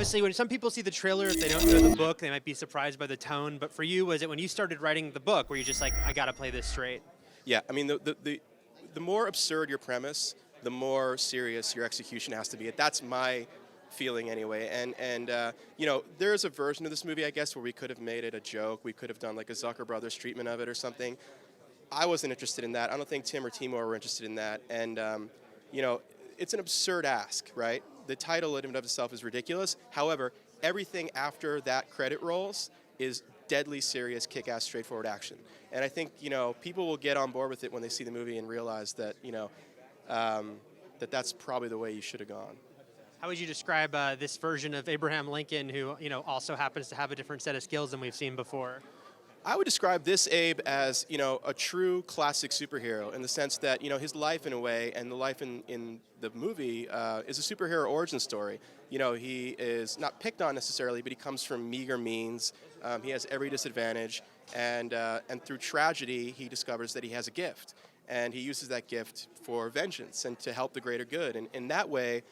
obviously, when some people see the trailer, if they don't know the book, they might be surprised by the tone. But for you, was it when you started writing the book where you just like, I got to play this straight? Yeah, I mean, the more absurd your premise, the more serious your execution has to be. That's my feeling anyway. And there's a version of this movie, I guess, where we could have made it a joke. We could have done like a Zucker Brothers treatment of it or something. I wasn't interested in that. I don't think Tim or Timur were interested in that. And it's an absurd ask, right? The title in and of itself is ridiculous. However, everything after that credit rolls is deadly serious, kick-ass, straightforward action. And I think, people will get on board with it when they see the movie and realize that, that's probably the way you should have gone. How would you describe this version of Abraham Lincoln, who also happens to have a different set of skills than we've seen before? I would describe this Abe as, a true classic superhero in the sense that, his life in a way and the life in the movie is a superhero origin story. He is not picked on necessarily, but he comes from meager means. He has every disadvantage, and through tragedy, he discovers that he has a gift, and he uses that gift for vengeance and to help the greater good. And in that way,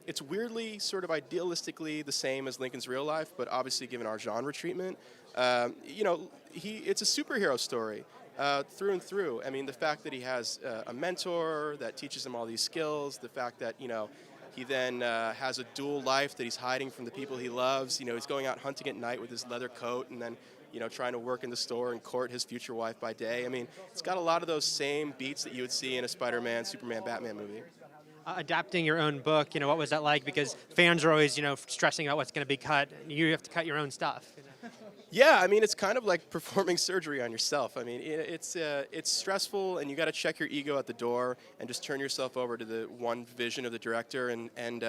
it's weirdly sort of idealistically the same as Lincoln's real life, but obviously given our genre treatment, it's a superhero story through and through. I mean, the fact that he has a mentor that teaches him all these skills, the fact that, he then has a dual life that he's hiding from the people he loves. He's going out hunting at night with his leather coat and then, trying to work in the store and court his future wife by day. I mean, it's got a lot of those same beats that you would see in a Spider-Man, Superman, Batman movie. Adapting your own book, what was that like? Because fans are always, stressing about what's going to be cut. You have to cut your own stuff. Yeah, I mean, it's kind of like performing surgery on yourself. I mean, it's stressful, and you got to check your ego at the door and just turn yourself over to the one vision of the director. And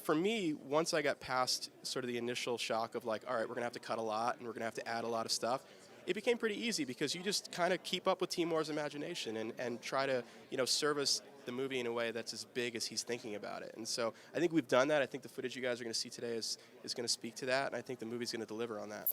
for me, once I got past sort of the initial shock of like, all right, we're going to have to cut a lot, and we're going to have to add a lot of stuff, it became pretty easy because you just kind of keep up with Timur's imagination and try to, service the movie in a way that's as big as he's thinking about it. And so I think we've done that. I think the footage you guys are going to see today is going to speak to that, and I think the movie's going to deliver on that.